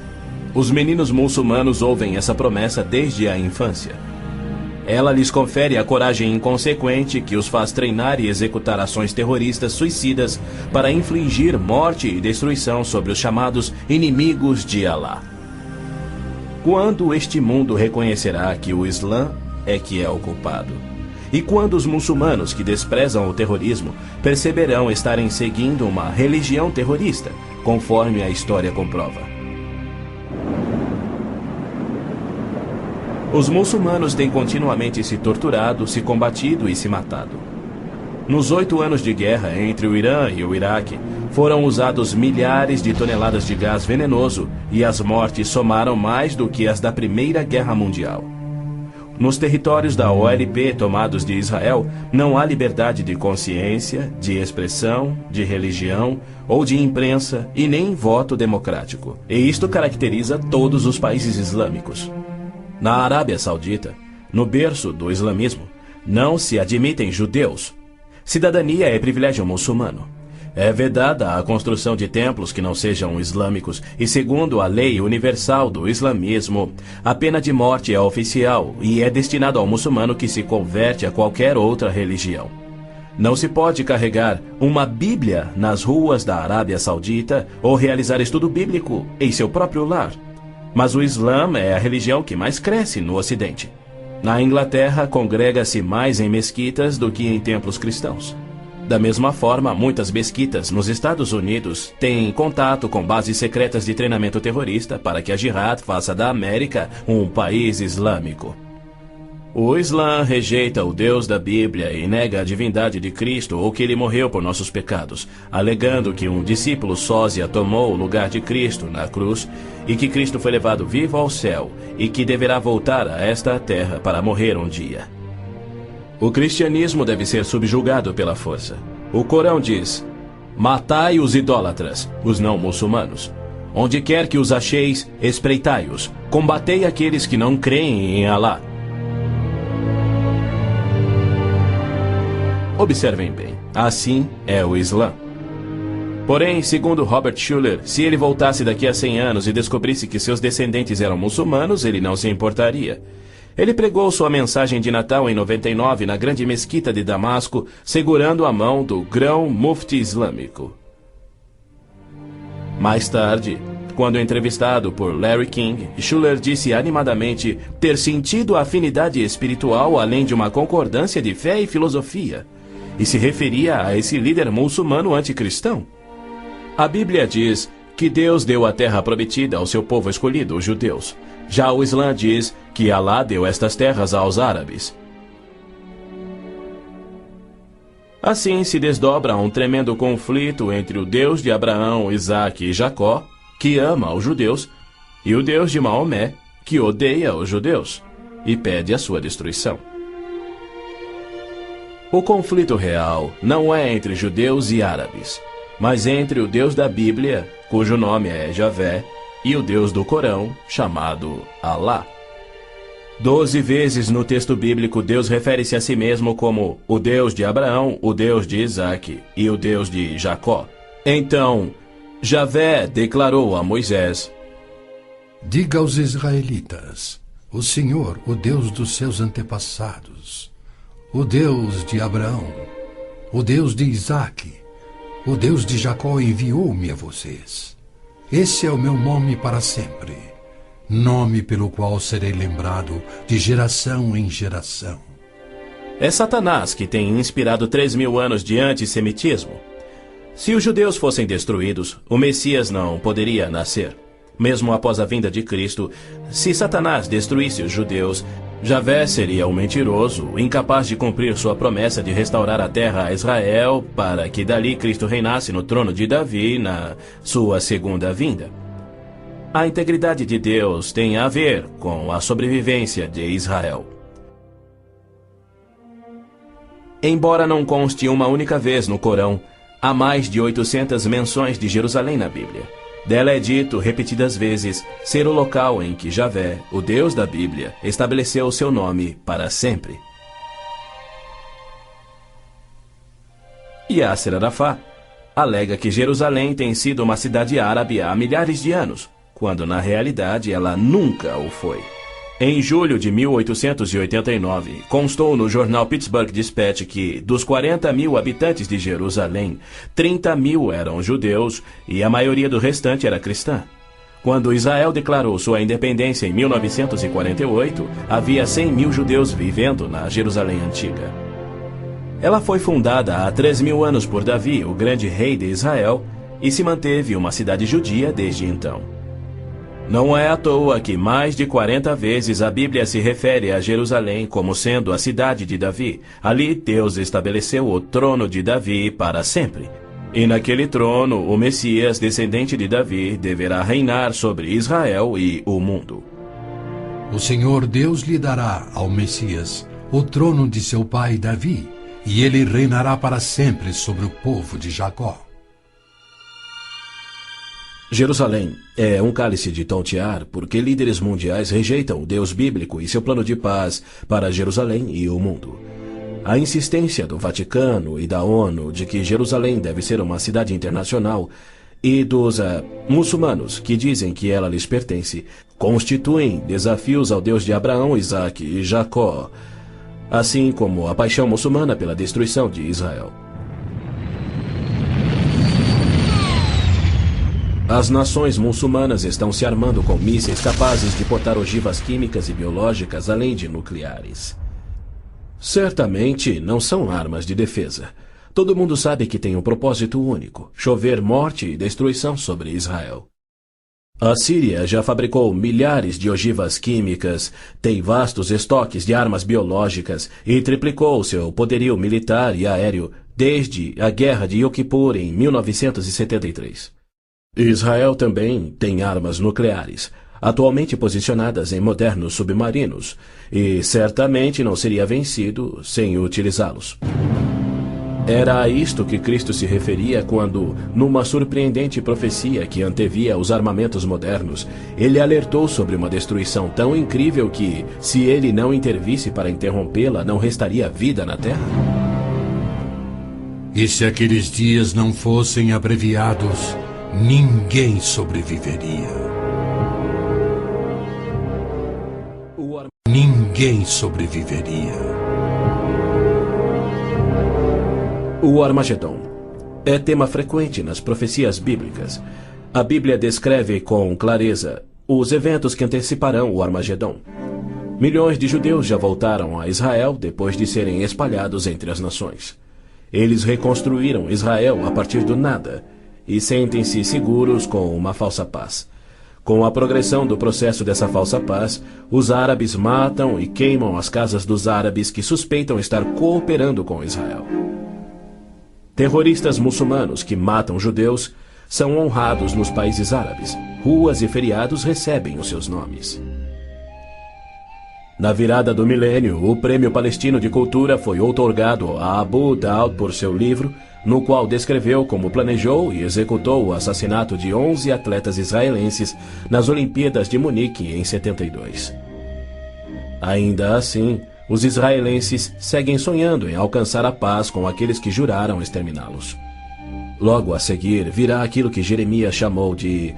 Os meninos muçulmanos ouvem essa promessa desde a infância. Ela lhes confere a coragem inconsequente que os faz treinar e executar ações terroristas suicidas para infligir morte e destruição sobre os chamados inimigos de Alá. Quando este mundo reconhecerá que o Islã é que é o culpado? E quando os muçulmanos que desprezam o terrorismo perceberão estarem seguindo uma religião terrorista, conforme a história comprova? Os muçulmanos têm continuamente se torturado, se combatido e se matado. Nos 8 anos de guerra entre o Irã e o Iraque, foram usados milhares de toneladas de gás venenoso e as mortes somaram mais do que as da Primeira Guerra Mundial. Nos territórios da OLP tomados de Israel, não há liberdade de consciência, de expressão, de religião ou de imprensa e nem voto democrático. E isto caracteriza todos os países islâmicos. Na Arábia Saudita, no berço do islamismo, não se admitem judeus. Cidadania é privilégio muçulmano. É vedada a construção de templos que não sejam islâmicos e, segundo a lei universal do islamismo, a pena de morte é oficial e é destinada ao muçulmano que se converte a qualquer outra religião. Não se pode carregar uma Bíblia nas ruas da Arábia Saudita ou realizar estudo bíblico em seu próprio lar. Mas o Islã é a religião que mais cresce no Ocidente. Na Inglaterra, congrega-se mais em mesquitas do que em templos cristãos. Da mesma forma, muitas mesquitas nos Estados Unidos têm contato com bases secretas de treinamento terrorista para que a Jihad faça da América um país islâmico. O Islã rejeita o Deus da Bíblia e nega a divindade de Cristo ou que ele morreu por nossos pecados, alegando que um discípulo sósia tomou o lugar de Cristo na cruz e que Cristo foi levado vivo ao céu e que deverá voltar a esta terra para morrer um dia. O cristianismo deve ser subjugado pela força. O Corão diz: matai os idólatras, os não muçulmanos. Onde quer que os acheis, espreitai-os. Combatei aqueles que não creem em Alá. Observem bem, assim é o Islã. Porém, segundo Robert Schuller, se ele voltasse daqui a 100 anos e descobrisse que seus descendentes eram muçulmanos, ele não se importaria. Ele pregou sua mensagem de Natal em 99 na grande mesquita de Damasco, segurando a mão do grão-mufti islâmico. Mais tarde, quando entrevistado por Larry King, Schuller disse animadamente ter sentido a afinidade espiritual além de uma concordância de fé e filosofia, e se referia a esse líder muçulmano anticristão. A Bíblia diz que Deus deu a terra prometida ao seu povo escolhido, os judeus. Já o Islã diz que Alá deu estas terras aos árabes. Assim se desdobra um tremendo conflito entre o Deus de Abraão, Isaque e Jacó, que ama os judeus, e o Deus de Maomé, que odeia os judeus e pede a sua destruição. O conflito real não é entre judeus e árabes, mas entre o Deus da Bíblia cujo nome é Javé, e o Deus do Corão, chamado Alá. 12 vezes no texto bíblico Deus refere-se a si mesmo como o Deus de Abraão, o Deus de Isaque e o Deus de Jacó. Então, Javé declarou a Moisés: diga aos israelitas, o Senhor, o Deus dos seus antepassados, o Deus de Abraão, o Deus de Isaque, o Deus de Jacó enviou-me a vocês. Esse é o meu nome para sempre, nome pelo qual serei lembrado de geração em geração. É Satanás que tem inspirado 3.000 anos de antissemitismo. Se os judeus fossem destruídos, o Messias não poderia nascer. Mesmo após a vinda de Cristo, se Satanás destruísse os judeus, Javé seria um mentiroso, incapaz de cumprir sua promessa de restaurar a terra a Israel, para que dali Cristo reinasse no trono de Davi na sua segunda vinda. A integridade de Deus tem a ver com a sobrevivência de Israel. Embora não conste uma única vez no Corão, há mais de 800 menções de Jerusalém na Bíblia. Dela é dito repetidas vezes ser o local em que Javé, o Deus da Bíblia, estabeleceu o seu nome para sempre. Yasser Arafat alega que Jerusalém tem sido uma cidade árabe há milhares de anos, quando na realidade ela nunca o foi. Em julho de 1889, constou no jornal Pittsburgh Dispatch que, dos 40.000 habitantes de Jerusalém, 30.000 eram judeus e a maioria do restante era cristã. Quando Israel declarou sua independência em 1948, havia 100.000 judeus vivendo na Jerusalém antiga. Ela foi fundada há 3.000 anos por Davi, o grande rei de Israel, e se manteve uma cidade judia desde então. Não é à toa que mais de 40 vezes a Bíblia se refere a Jerusalém como sendo a cidade de Davi. Ali Deus estabeleceu o trono de Davi para sempre. E naquele trono, o Messias, descendente de Davi, deverá reinar sobre Israel e o mundo. O Senhor Deus lhe dará ao Messias o trono de seu pai Davi, e ele reinará para sempre sobre o povo de Jacó. Jerusalém é um cálice de tontear porque líderes mundiais rejeitam o Deus bíblico e seu plano de paz para Jerusalém e o mundo. A insistência do Vaticano e da ONU de que Jerusalém deve ser uma cidade internacional e dos muçulmanos que dizem que ela lhes pertence constituem desafios ao Deus de Abraão, Isaque e Jacó, assim como a paixão muçulmana pela destruição de Israel. As nações muçulmanas estão se armando com mísseis capazes de portar ogivas químicas e biológicas, além de nucleares. Certamente não são armas de defesa. Todo mundo sabe que tem um propósito único: chover morte e destruição sobre Israel. A Síria já fabricou milhares de ogivas químicas, tem vastos estoques de armas biológicas e triplicou seu poderio militar e aéreo desde a Guerra de Yom Kippur em 1973. Israel também tem armas nucleares, atualmente posicionadas em modernos submarinos, e certamente não seria vencido sem utilizá-los. Era a isto que Cristo se referia quando, numa surpreendente profecia que antevia os armamentos modernos, ele alertou sobre uma destruição tão incrível que, se ele não intervisse para interrompê-la, não restaria vida na Terra. E se aqueles dias não fossem abreviados, ninguém sobreviveria. Ninguém sobreviveria. O Armagedon é tema frequente nas profecias bíblicas. A Bíblia descreve com clareza os eventos que anteciparão o Armagedon. Milhões de judeus já voltaram a Israel depois de serem espalhados entre as nações. Eles reconstruíram Israel a partir do nada e sentem-se seguros com uma falsa paz. Com a progressão do processo dessa falsa paz, os árabes matam e queimam as casas dos árabes que suspeitam estar cooperando com Israel. Terroristas muçulmanos que matam judeus são honrados nos países árabes. Ruas e feriados recebem os seus nomes. Na virada do milênio, o Prêmio Palestino de Cultura foi outorgado a Abu Daud por seu livro no qual descreveu como planejou e executou o assassinato de 11 atletas israelenses nas Olimpíadas de Munique em 72. Ainda assim, os israelenses seguem sonhando em alcançar a paz com aqueles que juraram exterminá-los. Logo a seguir virá aquilo que Jeremias chamou de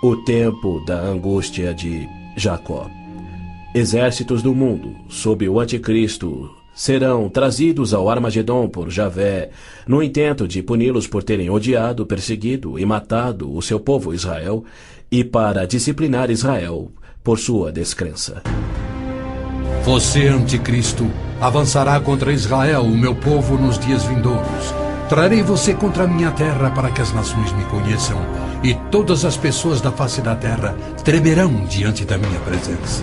o tempo da angústia de Jacó. Exércitos do mundo, sob o anticristo, serão trazidos ao Armagedon por Javé, no intento de puni-los por terem odiado, perseguido e matado o seu povo Israel, e para disciplinar Israel por sua descrença. Você, anticristo, avançará contra Israel, o meu povo, nos dias vindouros. Trarei você contra a minha terra para que as nações me conheçam, e todas as pessoas da face da terra tremerão diante da minha presença.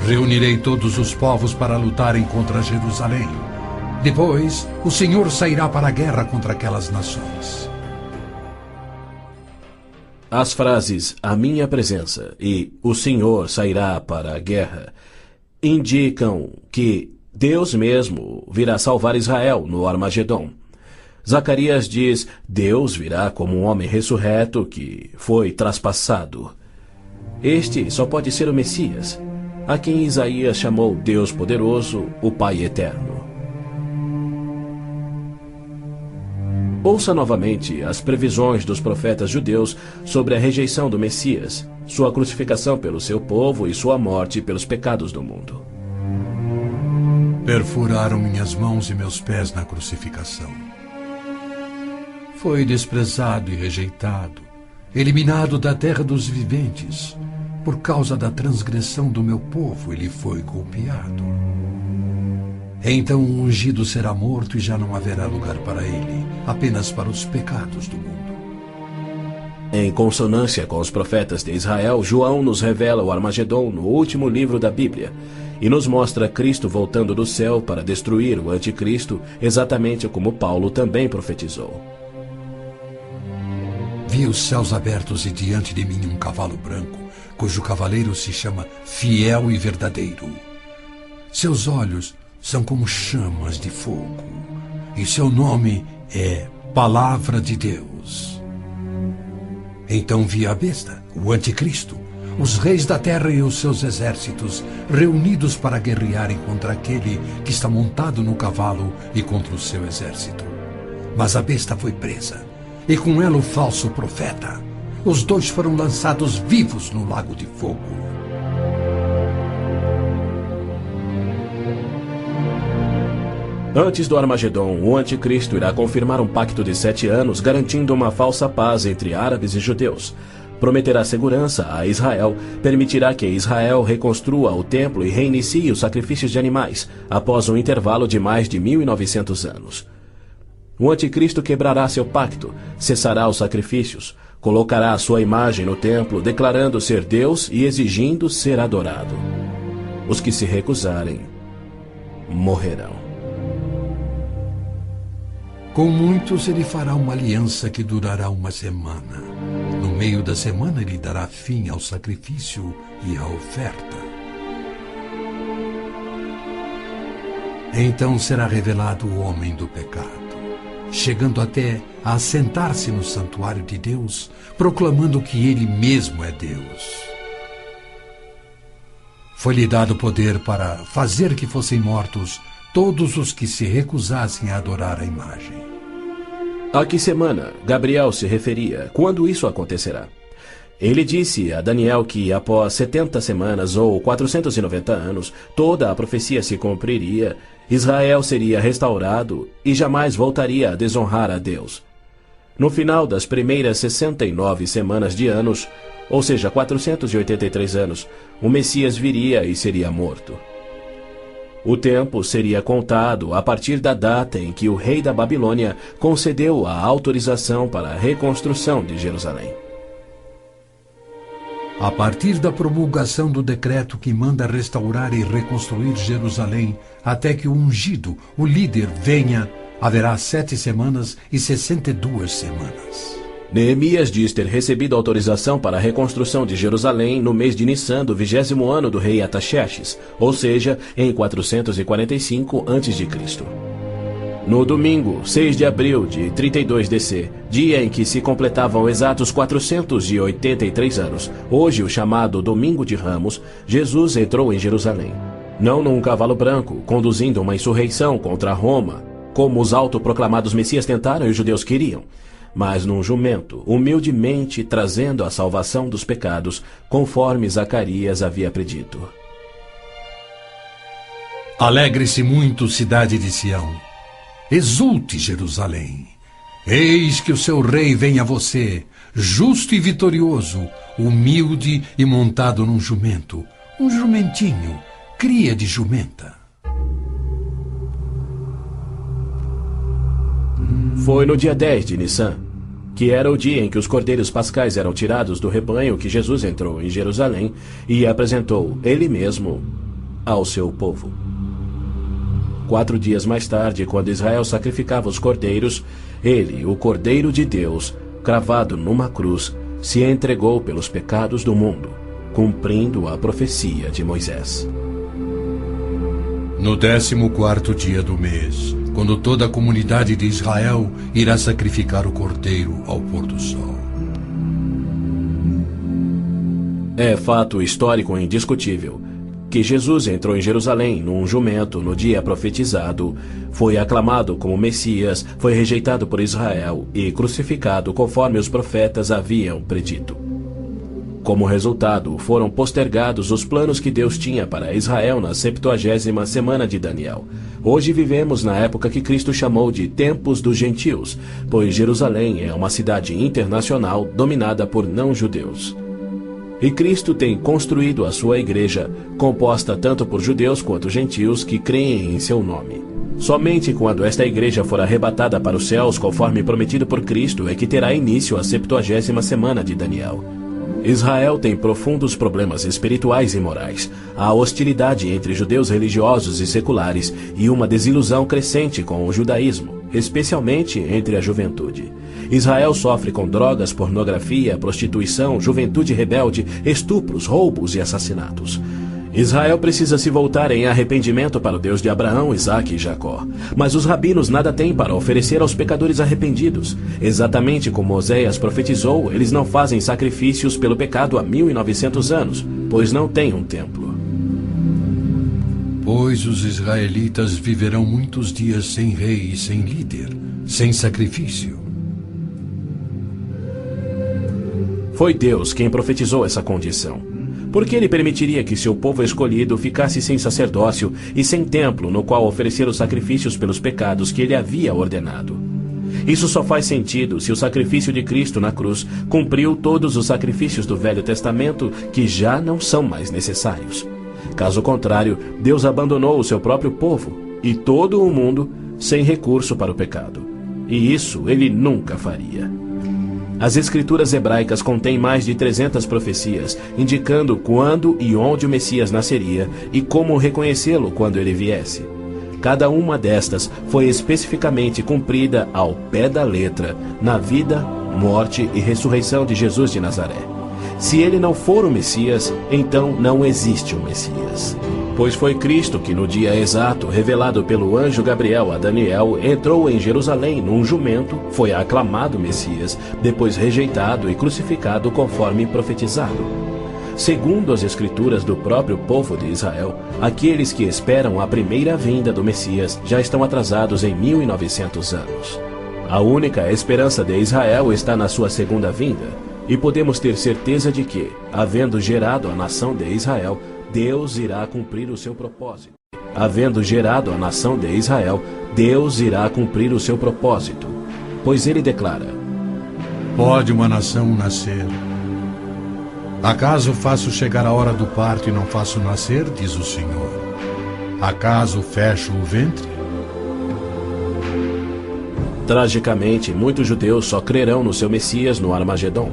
Reunirei todos os povos para lutarem contra Jerusalém. Depois, o Senhor sairá para a guerra contra aquelas nações. As frases "a minha presença" e "o Senhor sairá para a guerra" indicam que Deus mesmo virá salvar Israel no Armagedon. Zacarias diz: Deus virá como um homem ressurreto que foi traspassado. Este só pode ser o Messias, a quem Isaías chamou Deus poderoso, o Pai eterno. Ouça novamente as previsões dos profetas judeus sobre a rejeição do Messias, sua crucificação pelo seu povo e sua morte pelos pecados do mundo. Perfuraram minhas mãos e meus pés na crucificação. Foi desprezado e rejeitado, eliminado da terra dos viventes. Por causa da transgressão do meu povo, ele foi golpeado. Então o ungido será morto e já não haverá lugar para ele, apenas para os pecados do mundo. Em consonância com os profetas de Israel, João nos revela o Armagedon no último livro da Bíblia e nos mostra Cristo voltando do céu para destruir o anticristo, exatamente como Paulo também profetizou. Vi os céus abertos e diante de mim um cavalo branco, cujo cavaleiro se chama Fiel e Verdadeiro. Seus olhos são como chamas de fogo, e seu nome é Palavra de Deus. Então vi a besta, o anticristo, os reis da terra e os seus exércitos, reunidos para guerrearem contra aquele que está montado no cavalo e contra o seu exército. Mas a besta foi presa, e com ela o falso profeta. Os dois foram lançados vivos no lago de fogo. Antes do Armagedon, o anticristo irá confirmar um pacto de 7 anos, garantindo uma falsa paz entre árabes e judeus. Prometerá segurança a Israel, permitirá que Israel reconstrua o templo e reinicie os sacrifícios de animais, após um intervalo de mais de 1.900 anos. O anticristo quebrará seu pacto, cessará os sacrifícios, colocará sua imagem no templo, declarando ser Deus e exigindo ser adorado. Os que se recusarem morrerão. Com muitos ele fará uma aliança que durará uma semana. No meio da semana ele dará fim ao sacrifício e à oferta. Então será revelado o homem do pecado, chegando até a assentar-se no santuário de Deus, proclamando que ele mesmo é Deus. Foi-lhe dado poder para fazer que fossem mortos todos os que se recusassem a adorar a imagem. A que semana Gabriel se referia? Quando isso acontecerá? Ele disse a Daniel que após 70 semanas ou 490 anos, toda a profecia se cumpriria, Israel seria restaurado e jamais voltaria a desonrar a Deus. No final das primeiras 69 semanas de anos, ou seja, 483 anos, o Messias viria e seria morto. O tempo seria contado a partir da data em que o rei da Babilônia concedeu a autorização para a reconstrução de Jerusalém. A partir da promulgação do decreto que manda restaurar e reconstruir Jerusalém, até que o ungido, o líder, venha, haverá 7 semanas e 62 semanas. Neemias diz ter recebido autorização para a reconstrução de Jerusalém no mês de Nissan do 20º ano do rei Artaxerxes, ou seja, em 445 a.C. No domingo, 6 de abril de 32 DC, dia em que se completavam exatos 483 anos, hoje o chamado Domingo de Ramos, Jesus entrou em Jerusalém. Não num cavalo branco, conduzindo uma insurreição contra Roma, como os autoproclamados messias tentaram e os judeus queriam, mas num jumento, humildemente trazendo a salvação dos pecados, conforme Zacarias havia predito. Alegre-se muito, cidade de Sião. Exulte, Jerusalém. Eis que o seu rei vem a você, justo e vitorioso, humilde e montado num jumento, um jumentinho, cria de jumenta. Foi no dia 10 de Nissan, que era o dia em que os cordeiros pascais eram tirados do rebanho, que Jesus entrou em Jerusalém e apresentou ele mesmo ao seu povo. 4 dias mais tarde, quando Israel sacrificava os cordeiros, ele, o Cordeiro de Deus, cravado numa cruz, se entregou pelos pecados do mundo, cumprindo a profecia de Moisés. No 14º dia do mês, quando toda a comunidade de Israel irá sacrificar o cordeiro ao pôr do sol. É fato histórico indiscutível que Jesus entrou em Jerusalém num jumento no dia profetizado, foi aclamado como Messias, foi rejeitado por Israel e crucificado conforme os profetas haviam predito. Como resultado, foram postergados os planos que Deus tinha para Israel na 70ª semana de Daniel. Hoje vivemos na época que Cristo chamou de Tempos dos Gentios, pois Jerusalém é uma cidade internacional dominada por não-judeus. E Cristo tem construído a sua igreja, composta tanto por judeus quanto gentios que creem em seu nome. Somente quando esta igreja for arrebatada para os céus, conforme prometido por Cristo, é que terá início a 70ª semana de Daniel. Israel tem profundos problemas espirituais e morais, há hostilidade entre judeus religiosos e seculares e uma desilusão crescente com o judaísmo, especialmente entre a juventude. Israel sofre com drogas, pornografia, prostituição, juventude rebelde, estupros, roubos e assassinatos. Israel precisa se voltar em arrependimento para o Deus de Abraão, Isaque e Jacó. Mas os rabinos nada têm para oferecer aos pecadores arrependidos. Exatamente como Oséias profetizou, eles não fazem sacrifícios pelo pecado há 1900 anos, pois não têm um templo. Pois os israelitas viverão muitos dias sem rei e sem líder, sem sacrifício. Foi Deus quem profetizou essa condição. Por que ele permitiria que seu povo escolhido ficasse sem sacerdócio e sem templo no qual oferecer os sacrifícios pelos pecados que ele havia ordenado? Isso só faz sentido se o sacrifício de Cristo na cruz cumpriu todos os sacrifícios do Velho Testamento que já não são mais necessários. Caso contrário, Deus abandonou o seu próprio povo e todo o mundo sem recurso para o pecado. E isso ele nunca faria. As escrituras hebraicas contêm mais de 300 profecias, indicando quando e onde o Messias nasceria e como reconhecê-lo quando ele viesse. Cada uma destas foi especificamente cumprida ao pé da letra na vida, morte e ressurreição de Jesus de Nazaré. Se ele não for o Messias, então não existe o Messias. Pois foi Cristo que no dia exato, revelado pelo anjo Gabriel a Daniel, entrou em Jerusalém num jumento, foi aclamado Messias, depois rejeitado e crucificado conforme profetizado. Segundo as escrituras do próprio povo de Israel, aqueles que esperam a primeira vinda do Messias já estão atrasados em 1900 anos. A única esperança de Israel está na sua segunda vinda, e podemos ter certeza de que, havendo gerado a nação de Israel, Deus irá cumprir o seu propósito. Havendo gerado a nação de Israel, Deus irá cumprir o seu propósito. Pois ele declara: Pode uma nação nascer? Acaso faço chegar a hora do parto e não faço nascer, diz o Senhor? Acaso fecho o ventre? Tragicamente, muitos judeus só crerão no seu Messias no Armagedon.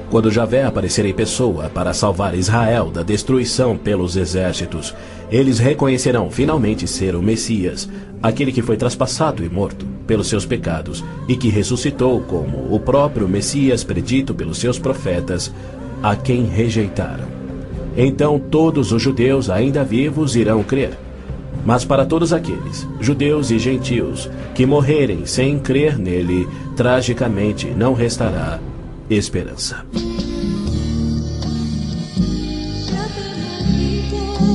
Quando Javé aparecer em pessoa para salvar Israel da destruição pelos exércitos, eles reconhecerão finalmente ser o Messias, aquele que foi traspassado e morto pelos seus pecados e que ressuscitou como o próprio Messias predito pelos seus profetas, a quem rejeitaram. Então todos os judeus ainda vivos irão crer. Mas para todos aqueles, judeus e gentios, que morrerem sem crer nele, tragicamente não restará esperança. Nothing can be done.